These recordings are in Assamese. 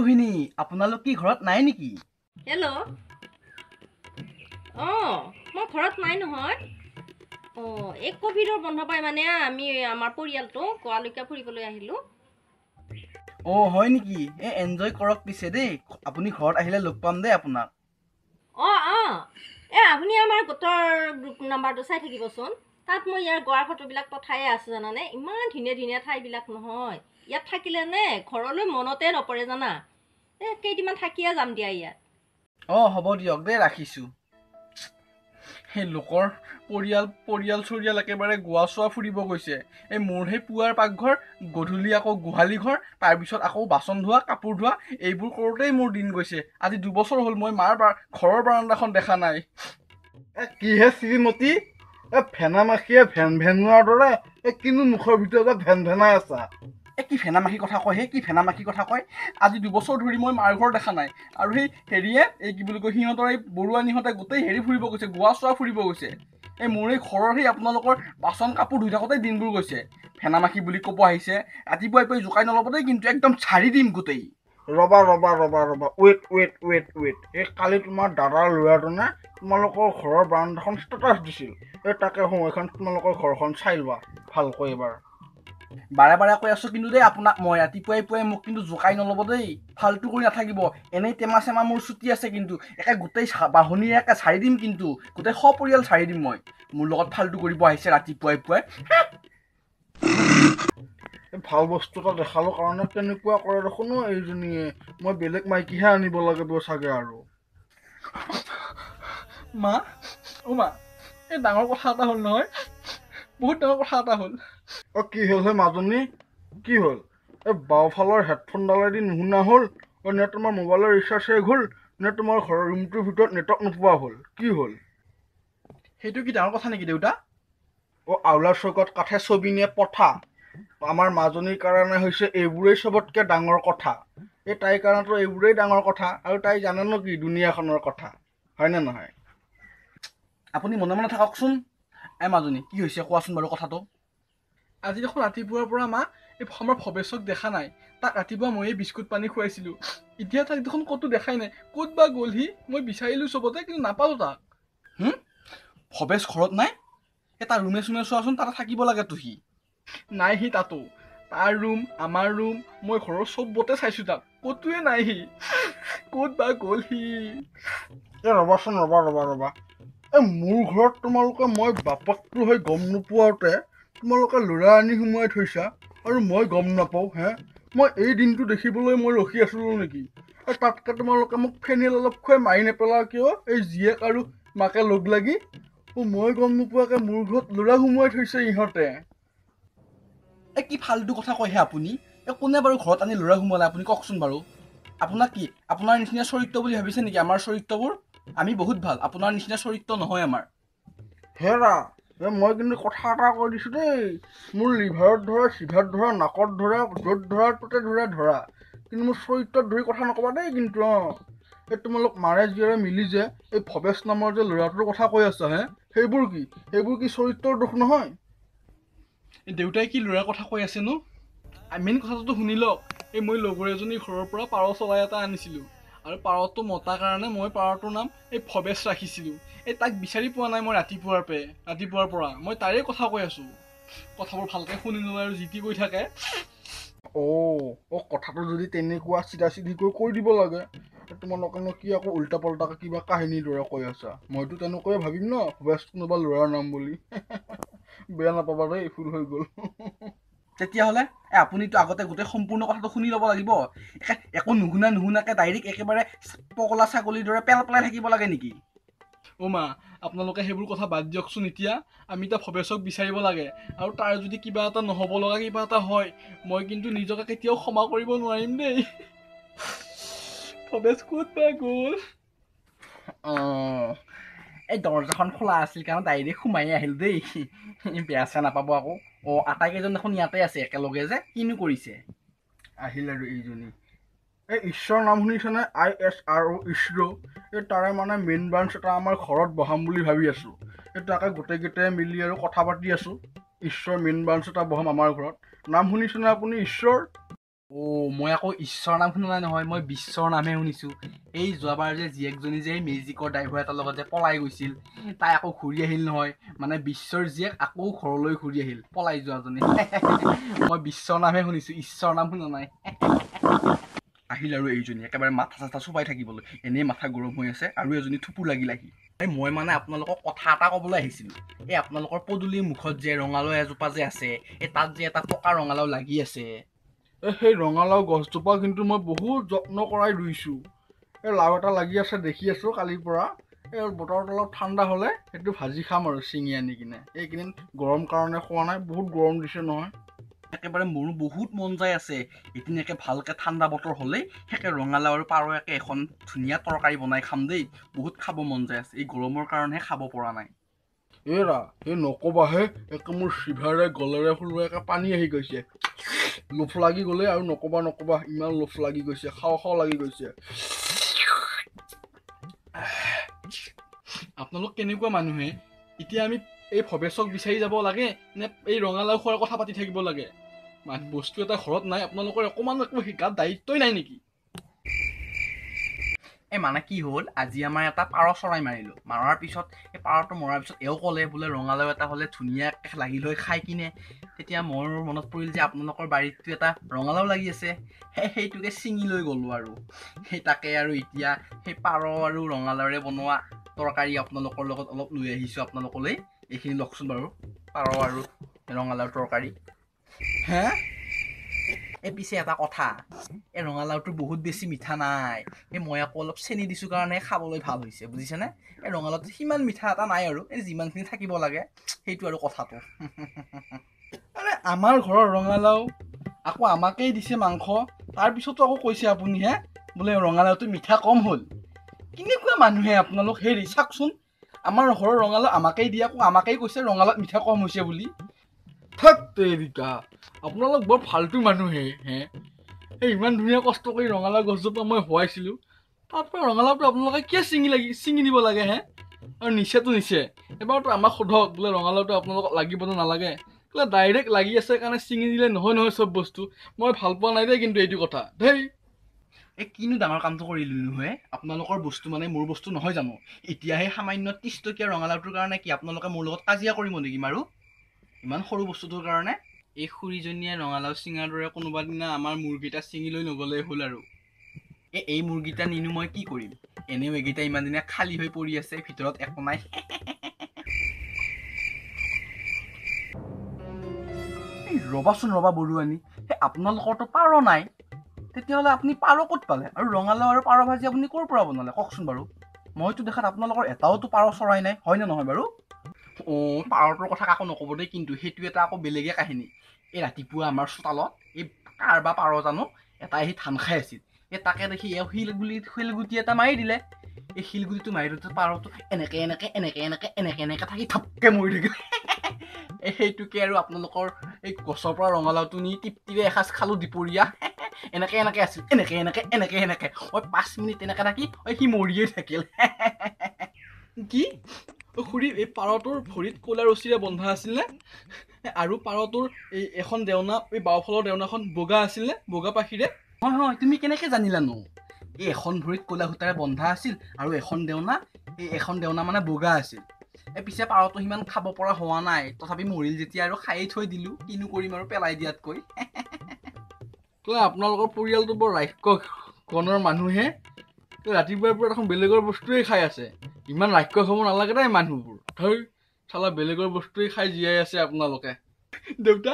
ৰোহিণী আপোনালোক কি ঘৰত নাই নেকি? হেল্ল'। মই ঘৰত নাই নহয়। এই কোভিডৰ বন্ধ পাই মানে আমি আমাৰ পৰিয়ালটো গোৱালৈকে ফুৰিবলৈ আহিলোঁ। হয় নেকি? এনজয় কৰক পিছে দেই। আপুনি ঘৰত আহিলে লগ পাম দেই আপোনাক। আপুনি আমাৰ গোটৰ গ্ৰুপ নাম্বাৰটো চাই থাকিবচোন। তাত মই ইয়াৰ গোৱাৰ ফটোবিলাক পঠায়ে আছোঁ জানানে। ইমান ধুনীয়া ধুনীয়া ঠাইবিলাক নহয়। ইয়াত থাকিলে নে ঘৰলৈ মনতে নপৰে জানা। কেইদিনমান থাকিয়ে যাম দিয়া ইয়াত। হ'ব দিয়ক দেই, ৰাখিছোঁ। সেই লোকৰ পৰিয়াল একেবাৰে গোৱা চোৱা ফুৰিব গৈছে। মোৰ সেই পুৱাৰ পাকঘৰ, গধূলি আকৌ গোহালি ঘৰ, তাৰপিছত আকৌ বাচন ধোৱা, কাপোৰ ধোৱা, এইবোৰ কৰোঁতেই মোৰ দিন গৈছে। আজি 2 বছৰ হ'ল মই মাৰ ঘৰৰ বাৰাণ্ডাখন দেখা নাই। কিহে শ্ৰীমতী, ফেনা মাখিয়ে ভেন ভেনোৱাৰ দৰে কিনো মুখৰ ভিতৰত ভেন ভেনাই আছা? কি ফেনামাখি কথা কয় কি ফেনামাখি কথা কয়? আজি 2 বছৰ ধৰি মই মাৰ ঘৰ দেখা নাই। আৰু সেই হেৰিয়ে কি বুলি কয়, সিহঁতৰ এই বৰুৱানীহঁতে গোটেই ফুৰিব গৈছে, গোৱা চোৱা ফুৰিব গৈছে। মোৰ এই ঘৰৰ সেই আপোনালোকৰ বাচন কাপোৰ ধুই থাকোঁতেই দিনবোৰ গৈছে। ফেনামাখি বুলি ক'ব আহিছে। ৰাতিপুৱাই জোকাই নল'ব দেই, কিন্তু একদম ছাৰি দিম গোটেই। ৰবা ৱেইট। কালি তোমাৰ দাদাৰ ল'ৰাজনে তোমালোকৰ ঘৰৰ বাৰাণ্ডাখন ষ্টেটাছ দিছিল। তাকে সময়খন তোমালোকৰ ঘৰখন চাই লোৱা ভালকৈ এবাৰ। বাৰে কৈ আছোঁ কিন্তু দেই আপোনাক, মই ৰাতিপুৱাই মোক কিন্তু জোকাই নল'ব দেই, ফাল্টু কৰি নাথাকিব। এনেই টেমা চেমা মোৰ ছুটি আছে, কিন্তু গোটেই বাঢ়নীৰে ছাৰি দিম, কিন্তু গোটেই সপৰিয়াল ছাৰি দিম মই। মোৰ লগত ফাল্টু কৰিব আহিছে ৰাতিপুৱাই। ভাল বস্তু এটা দেখালো কাৰণে কেনেকুৱা কৰে দেখোন এইজনীয়ে। মই বেলেগ মাইকীহে আনিব লাগিব চাগে আৰু। মা, এই ডাঙৰ কথা এটা হ'ল নহয়, বহুত ডাঙৰ কথা এটা হ'ল। কি হ'ল হে মাজনী, কি হ'ল? বাওঁফালৰ হেডফোনডালেদি নুশুনা হ'ল, নে তোমাৰ মোবাইলৰ ৰিচাৰ্জ শেষ হ'ল, নে তোমাৰ ঘৰৰ ৰুমটোৰ ভিতৰত নেটৱৰ্ক নোপোৱা হ'ল? কি হ'ল? সেইটো কি ডাঙৰ কথা নেকি দেউতা? আউলাৰ চৌকত কাঠে ছবি নিয়ে পঠা। আমাৰ মাজনীৰ কাৰণে হৈছে এইবোৰেই চবতকে ডাঙৰ কথা। তাইৰ কাৰণেতো এইবোৰেই ডাঙৰ কথা, আৰু তাই জানেনো কি দুনিয়াখনৰ কথা, হয়নে নহয়? আপুনি মনে মনে থাককচোন। মাজনী, কি হৈছে কোৱাচোন বাৰু কথাটো। আজি দেখোন ৰাতিপুৱাৰ পৰা মা আমাৰ ভৱেশক দেখা নাই। তাক ৰাতিপুৱা ময়ে বিস্কুট পানী খুৱাইছিলোঁ। এতিয়া তাক দেখোন ক'তো দেখাই নাই। ক'ত বা গ'লহি? মই বিচাৰিলোঁ চবতে, কিন্তু নাপালোঁ তাক। ভৱেশ ঘৰত নাই? তাৰ ৰুমে চুমে চোৱাচোন, তাতে থাকিব লাগেতো সি। নাই সি তাতো। তাৰ ৰুম, আমাৰ ৰুম, মই ঘৰৰ চবতে চাইছোঁ তাক, ক'তোৱে নাই সি। ক'ত বা গ'ল সি? ৰবাচোন, ৰবা। মোৰ ঘৰত তোমালোকে মই বাপকটো হৈ গম নোপোৱাতে তোমালোকে ল'ৰা আনি সোমোৱাই থৈছা, আৰু মই গম নাপাওঁ হে? মই এই দিনটো দেখিবলৈ মই ৰখি আছিলোঁ নেকি? তাতকে তোমালোকে মোক ফেনেল অলপ খুৱাই মাৰি নেপেলা কিয়? এই জীয়েক আৰু মাকে লগ লাগি মই গম নোপোৱাকে মোৰ ঘৰত ল'ৰা সোমোৱাই থৈছে ইহঁতে। কি ফাল্টু কথা কয়হে আপুনি? কোনে বাৰু ঘৰত আনি ল'ৰা সোমোৱালে আপুনি কওকচোন বাৰু। আপোনাক কি আপোনাৰ নিচিনা চৰিত্ৰ বুলি ভাবিছে নেকি আমাৰ চৰিত্ৰবোৰ? আমি বহুত ভাল, আপোনাৰ নিচিনা চৰিত্ৰ নহয় আমাৰ। হেৰা, মই কিন্তু কথা এটা কৈ দিছোঁ দেই, মোৰ লিভাৰত ধৰা, চিভাৰত ধৰা, নাকত ধৰা, য'ত ধৰা ত'তে ধৰা, কিন্তু মোৰ চৰিত্ৰত ধৰি কথা নকবা দেই কিন্তু। তোমালোক মাৰে জীয়েৰে মিলি যে এই ভৱেশ নামৰ যে ল'ৰাটোৰ কথা কৈ আছা সেইবোৰ কি চৰিত্ৰৰ দোষ নহয়? দেউতাই কি ল'ৰাৰ কথা কৈ আছেনো? মেইন কথাটো শুনি লওক। মই লগৰ এজনীৰ ঘৰৰ পৰা পাৰ চৰাই এটা আনিছিলোঁ, আৰু পাৰটো মতা কাৰণে মই পাৰটোৰ নাম ভৱেশ ৰাখিছিলোঁ। তাক বিচাৰি পোৱা নাই মই ৰাতিপুৱাৰ পৰা। মই তাৰে কথা কৈ আছোঁ। কথাবোৰ ভালকে শুনি নলয় আৰু যি টি কৈ থাকে। কথাটো যদি তেনেকুৱা চিধা চিধিকৈ কৈ দিব লাগে, তোমালোকেনো কি আকৌ উল্টা পাল্টাকে কিবা কাহিনীৰ দৰে কৈ আছা? মইতো তেনেকৈয়ে ভাবিম ন, ভৱেশ কোনোবা ল'ৰাৰ নাম বুলি। বেয়া নাপাবা দেই, ভুল হৈ গ'ল। তেতিয়াহ'লে আপুনিতো আগতে গোটেই সম্পূৰ্ণ কথাটো শুনি ল'ব লাগিব। একো নুশুনাকে ডাইৰেক্ট একেবাৰে পগলা ছাগলীৰ দৰে পেলাই থাকিব লাগে নেকি? মা, আপোনালোকে সেইবোৰ কথা বাদ দিয়কচোন এতিয়া। আমি এতিয়া ভৱেশক বিচাৰিব লাগে, আৰু তাৰ যদি কিবা এটা নহ'ব লগা কিবা এটা হয়, মই কিন্তু নিজকে কেতিয়াও ক্ষমা কৰিব নোৱাৰিম দেই। ভৱেশ ক'ত বা গ'ল? দৰ্জাখন খোলা আছিল কাৰণে ডাইৰেক্ট সোমাই আহিলোঁ দেই। বেয়া চেয়া নাপাব আকৌ। আটাইকেইজন দেখোন ইয়াতে আছে একেলগে যে, কিনো কৰিছে? আহিল আৰু এইজনী। ঈশ্বৰৰ নাম শুনিছেনে? ISRO, ISRO. তাৰে মানে মেইন ব্ৰাঞ্চ এটা আমাৰ ঘৰত বহাম বুলি ভাবি আছোঁ। তাকে গোটেইকেইটাই মিলি আৰু কথা পাতি আছোঁ। ঈশ্বৰ মেইন ব্ৰাঞ্চ এটা বহাম আমাৰ ঘৰত। নাম শুনিছেনে আপুনি, ঈশ্বৰ? মই আকৌ ঈশ্বৰৰ নাম শুনা নাই নহয়, মই বিশ্বৰ নামহে শুনিছোঁ। এই যোৱাবাৰ যে জীয়েকজনী যে মেজিকৰ ড্ৰাইভাৰ এটাৰ লগত যে পলাই গৈছিল, তাই আকৌ ঘূৰি আহিল নহয়। মানে বিশ্বৰ জীয়েক আকৌ ঘৰলৈ ঘূৰি আহিল পলাই যোৱাজনী। মই বিশ্বৰ নামহে শুনিছোঁ, ঈশ্বৰৰ নাম শুনা নাই। আহিল আৰু এইজনী একেবাৰে মাথা চাথা চুবাই থাকিবলৈ, এনেই মাথা গৰম হৈ আছে আৰু এজনী থুপু লাগিল আহি। মই মানে আপোনালোকক কথা এটা ক'বলৈ আহিছিলোঁ। এই আপোনালোকৰ পদূলিৰ মুখত যে ৰঙালাও এজোপা যে আছে, এই তাত যে এটা পকা ৰঙালাও লাগি আছে। সেই ৰঙালাও গছজোপা কিন্তু মই বহুত যত্ন কৰাই ৰুইছোঁ। এই লাও এটা লাগি আছে দেখি আছোঁ কালিৰ পৰা। এই বতৰটো অলপ ঠাণ্ডা হ'লে সেইটো ভাজি খাম আৰু ছিঙি আনি কিনে। এইকেইদিন গৰম কাৰণে খোৱা নাই, বহুত গৰম দিছে নহয়। একেবাৰে মোৰো বহুত মন যায় আছে এদিনাকে ভালকৈ ঠাণ্ডা বতৰ হ'লেই সেকে ৰঙালাও আৰু পাৰকে এখন ধুনীয়া তৰকাৰী বনাই খাম দেই। বহুত খাব মন যায় আছে, এই গৰমৰ কাৰণেহে খাব পৰা নাই। এৰা এই নকবাহে, একে মোৰ জিভাৰে গলেৰে ফুলুৱাকে পানী আহি গৈছে। লোভ লাগি গ'লে আৰু নকবা ইমান লোভ লাগি গৈছে, খাওঁ লাগি গৈছে। আপোনালোক কেনেকুৱা মানুহে? এতিয়া আমি এই ভৱেশক বিচাৰি যাব লাগে নে এই ৰঙালাও খোৱাৰ কথা পাতি থাকিব লাগে? বস্তু এটা ঘৰত নাই, আপোনালোকৰ অকণমান একো গাত দায়িত্বই নাই নেকি? মানে কি হ'ল, আজি আমাৰ এটা পাৰ চৰাই মাৰিলোঁ। মাৰাৰ পিছত এই পাৰটো মৰাৰ পিছত এওঁ ক'লে বোলে ৰঙালাও এটা হ'লে ধুনীয়াকৈ লাগি লৈ খাই কিনে। তেতিয়া মোৰ মনত পৰিল যে আপোনালোকৰ বাৰীতটো এটা ৰঙালাও লাগি আছে, সেইটোকে ছিঙি লৈ গ'লোঁ আৰু সেই তাকে আৰু এতিয়া সেই পাৰ আৰু ৰঙালাওৰে বনোৱা তৰকাৰী আপোনালোকৰ লগত অলপ লৈ আহিছোঁ আপোনালোকলৈ। এইখিনি লওকচোন বাৰু, পাৰ আৰু ৰঙালাওৰ তৰকাৰী। হে? পিছে এটা কথা, এই ৰঙালাওটো বহুত বেছি মিঠা নাই। মই আকৌ অলপ চেনি দিছোঁ কাৰণে খাবলৈ ভাল হৈছে, বুজিছেনে? এই ৰঙালাওটো সিমান মিঠা এটা নাই আৰু যিমানখিনি থাকিব লাগে সেইটো আৰু কথাটো। আমাৰ ঘৰৰ ৰঙালাও আকৌ আমাকেই দিছে মাংস, তাৰপিছতো আকৌ কৈছে আপুনি বোলে ৰঙালাওটো মিঠা কম হ'ল। কেনেকুৱা মানুহে আপোনালোক? হেৰি চাওকচোন, আমাৰ ঘৰৰ ৰঙালাও আমাকেই দিয়ে, আকৌ আমাকেই কৈছে ৰঙালাওত মিঠা কম হৈছে বুলি। থাক তেৰিকা, আপোনালোক বৰ ফাল্টু মানুহে। এই ইমান ধুনীয়া কষ্ট কৰি ৰঙালাও গছজোপা মই হোৱাইছিলোঁ, তাৰ পৰা ৰঙালাওটো আপোনালোকে কিয় ছিঙি দিব লাগে আৰু নিচেতো নিচে। এবাৰতো আমাক সোধক বোলে ৰঙালাওটো আপোনালোকক লাগিব নে নালাগে। বোলে ডাইৰেক্ট লাগি আছে কাৰণে ছিঙি দিলে নহয় চব বস্তু। মই ভাল পোৱা নাই দেই কিন্তু এইটো কথা দেই। কিনো ডাঙৰ কামটো কৰিলোঁ নহয়, আপোনালোকৰ বস্তু মানে মোৰ বস্তু নহয় জানো? এতিয়াহে সামান্য 30 টকীয়া ৰঙালাওটোৰ কাৰণে কি আপোনালোকে মোৰ লগত কাজিয়া কৰিব নেকি বাৰু? ইমান সৰু বস্তুটোৰ কাৰণে? এই খুৰীজনীয়ে ৰঙালাও ছিঙাৰ দৰে কোনোবা দিনা আমাৰ মূৰকেইটা ছিঙি লৈ নগ'লেই হ'ল আৰু। এই মূৰকেইটা নিনো মই কি কৰিম? এনেও এইকেইটা ইমান দিনে খালী হৈ পৰি আছে, ভিতৰত একো নাই। ৰ'বাচোন বৰুৱানী, আপোনালোকৰতো পাৰ নাই, তেতিয়াহ'লে আপুনি পাৰ ক'ত পালে? আৰু ৰঙালাও আৰু পাৰ ভাজি আপুনি ক'ৰ পৰা বনালে কওকচোন বাৰু? মইতো দেখাত আপোনালোকৰ এটাওতো পাৰ চৰাই নাই, হয়নে নহয় বাৰু? পাৰটোৰ কথা কাকো নক'ব দেই, কিন্তু সেইটো এটা আকৌ বেলেগে কাহিনী। এই ৰাতিপুৱা আমাৰ চোতালত এই কাৰ বা পাৰ জানো এটা আহি ধান খাই আছিল। তাকে দেখি শিলগুটি এটা মাৰি দিলে। এই শিলগুটিটো মাৰি দিওঁতে পাৰটো এনেকে থাকি থপকে মৰি থাকিল। সেইটোকে আৰু আপোনালোকৰ এই গছৰ পৰা ৰঙালাওটো নি টিপটিপে এসাঁজ খালোঁ দুপৰীয়া। এনেকে আছিল, এনেকে। 5 মিনিট এনেকে থাকি সি মৰিয়ে থাকিল। কি? খুৰী, এই পাৰটোৰ ভৰিত ক'লা ৰছীৰে বন্ধা আছিল নে? আৰু পাৰটোৰ এই এখন দেওনা, এই বাওঁফালৰ দেওনাখন বগা আছিল নে? বগা পাখিৰে? হয়, তুমি কেনেকে জানিলানো? এই এখন ভৰিত ক'লা সূতাৰে বন্ধা আছিল আৰু এখন দেওনা মানে বগা আছিল। পিছে পাৰটো সিমান খাব পৰা হোৱা নাই, তথাপি মৰিল যেতিয়া আৰু খায়েই থৈ দিলোঁ, কিনো কৰিম আৰু পেলাই দিয়াতকৈ। আপোনালোকৰ পৰিয়ালটো বৰ ৰাক্ষস গণৰ মানুহে। ৰাতিপুৱাৰ পৰা দেখোন বেলেগৰ বস্তুৱেই খাই আছে। ইমান ৰাক্ষস হ'ব নালাগে দেই মানুহবোৰ। চালা বেলেগৰ বস্তুৱেই খাই জীয়াই আছে আপোনালোকে। দেউতা,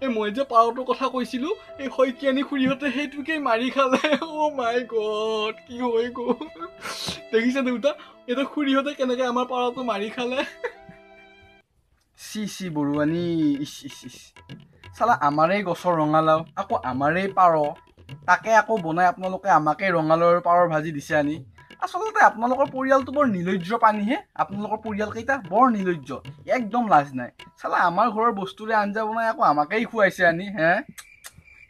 মই যে পাৰটোৰ কথা কৈছিলোঁ, এই শইকীয়ানী খুৰীহঁতে সেইটোকেই মাৰি খালে। অ' মাই গড, কি হৈ গ'ল দেখিছে দেউতা? এতিয়া খুৰীহঁতে কেনেকে আমাৰ পাৰটো মাৰি খালে। চি বৰুৱানী, চালা আমাৰেই গছৰ ৰঙালাও, আকৌ আমাৰেই পাৰ, তাকে আকৌ বনাই আপোনালোকে আমাকে ৰঙালাও আৰু পাৰৰ ভাজি দিছে আনি। আচলতে আপোনালোকৰ পৰিয়ালটো বৰ নিৰ্লজ্জ প্ৰাণীহে। আপোনালোকৰ পৰিয়ালকেইটা বৰ নিৰ্লজ্জ, একদম লাজ নাই। চালা আমাৰ ঘৰৰ বস্তুৰে আঞ্জা বনাই আকৌ আমাকেই খুৱাইছে আনি।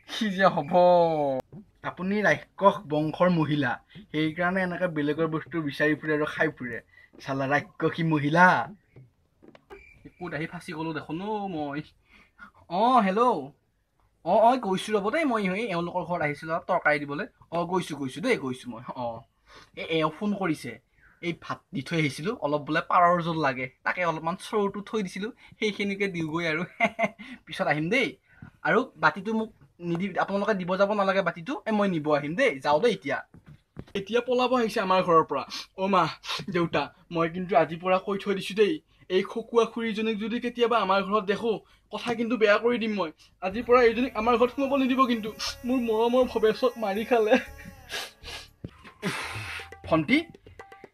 কি যে হ'ব? আপুনি ৰাক্ষস বংশৰ মহিলা, সেইকাৰণে এনেকে বেলেগৰ বস্তু বিচাৰি ফুৰে আৰু খাই ফুৰে। চালা ৰাক্ষসী মহিলা। ক'ত আহি ফাঁচি গ'লো দেখোন মই। হেল্ল'। অঁ গৈছোঁ ৰ'ব দেই মই এওঁলোকৰ ঘৰত আহিছিলোঁ তৰকাৰী দিবলৈ গৈছোঁ দেই গৈছোঁ মই এওঁ ফোন কৰিছে এই ভাত দি থৈ আহিছিলোঁ অলপ বোলে পাৰৰ জোল লাগে তাকে অলপমান চৰুটো থৈ দিছিলোঁ সেইখিনিকে দিওঁগৈ আৰু পিছত আহিম দেই আৰু বাতিটো মোক আপোনালোকে দিব যাব নালাগে বাতিটো মই নিব আহিম দেই যাওঁ দেই এতিয়া পলাব আহিছে আমাৰ ঘৰৰ পৰা মা দেউতা মই কিন্তু আজিৰ পৰা কৈ থৈ দিছোঁ দেই এই খকুৱা খুৰীজনীক যদি কেতিয়াবা আমাৰ ঘৰত দেখোঁ কথা কিন্তু বেয়া কৰি দিম মই আজিৰ পৰা এইজনীক আমাৰ ঘৰত সোমাব নিদিব কিন্তু মোৰ মৰমৰ ভৱেশক মাৰি খালে ভণ্টি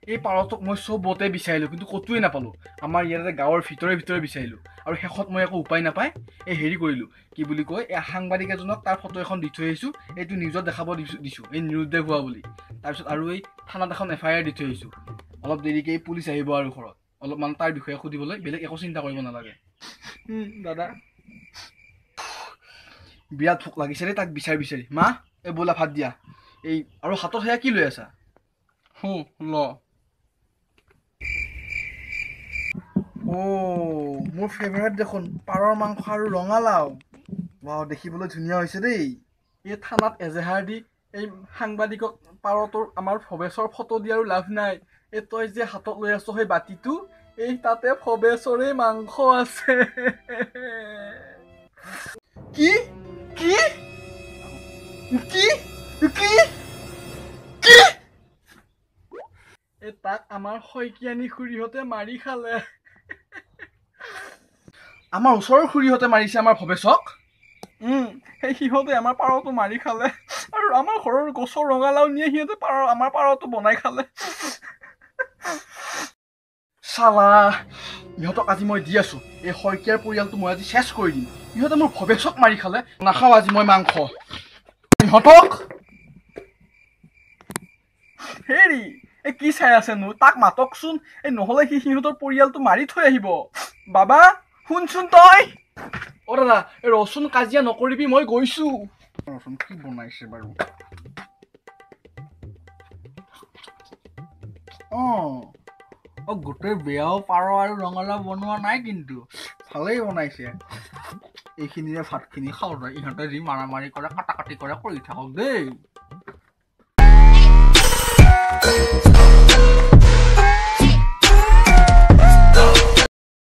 এই পাৰটোক মই চবতে বিচাৰিলোঁ কিন্তু ক'তোৱে নাপালোঁ আমাৰ ইয়াতে গাঁৱৰ ভিতৰে বিচাৰিলোঁ আৰু শেষত মই একো উপায় নাপায় এই হেৰি কৰিলোঁ কি বুলি কয় এই সাংবাদিক এজনক তাৰ ফটো এখন দি থৈ আহিছোঁ এইটো নিউজত দেখাব দিছোঁ এই নিৰুদ্দেশ হোৱা বুলি তাৰপিছত আৰু এই থানাত এখন FIR দি থৈ আহিছোঁ অলপ দেৰিকৈ এই পুলিচ আহিব আৰু ঘৰত অলপমান তাৰ বিষয়ে সুধিবলৈ বেলেগ একো চিন্তা কৰিব নালাগে দাদা বিৰাট ভোক লাগিছে দেই তাক বিচাৰি মা এই বোলা ভাত দিয়া এই আৰু হাতত সেয়া কি লৈ আছা ল মোৰ ফেভাৰেট দেখোন পাৰৰ মাংস আৰু ৰঙালাও দেখিবলৈ ধুনীয়া হৈছে দেই এই থানাত এজেহাৰ দি এই সাংবাদিকক পাৰটোৰ আমাৰ ভৱেশৰ ফটো দিয়াৰো লাভ নাই এই তই যে হাতত লৈ আছ সেই বাতিটো এই তাতে ভৱেশৰে মাংস আছে কি কি কি কি কি এই তাক আমাৰ শইকীয়ানী খুৰীহঁতে মাৰি খালে আমাৰ ওচৰৰ খুৰীহঁতে মাৰিছে আমাৰ ভৱেশক সেই সিহঁতে আমাৰ পাৰটো মাৰি খালে আৰু আমাৰ ঘৰৰ গছৰ ৰঙালাও নিয়ে সিহঁতে আমাৰ পাৰটো বনাই খালে চালা ইহঁতক আজি মই দি আছো এই শইকীয়াৰ পৰিয়ালটো মই আজি চেছ কৰি দিম ইহঁতে মোৰ ভৱেশক মাৰি খালে নাখাওঁ আজি মই মাংস ইহঁতক হেৰি এই কি চাই আছেনো তাক মাতকচোন এই নহ'লে সিহঁতৰ পৰিয়ালটো মাৰি থৈ আহিব বাবা শুনচোন তই দাদা ৰচোন কাজিয়া নকৰিবি মই গৈছোঁ ৰচোন কি বনাইছে বাৰু গোটেই বেয়াও পাৰ আৰু ৰঙালাও বনোৱা নাই কিন্তু ভালেই বনাইছে এইখিনিৰে ভাতখিনি খাওঁ তই ইহঁতে যি মাৰামাৰি কৰে কাটাকাটি কৰে কৰি থাকক দেই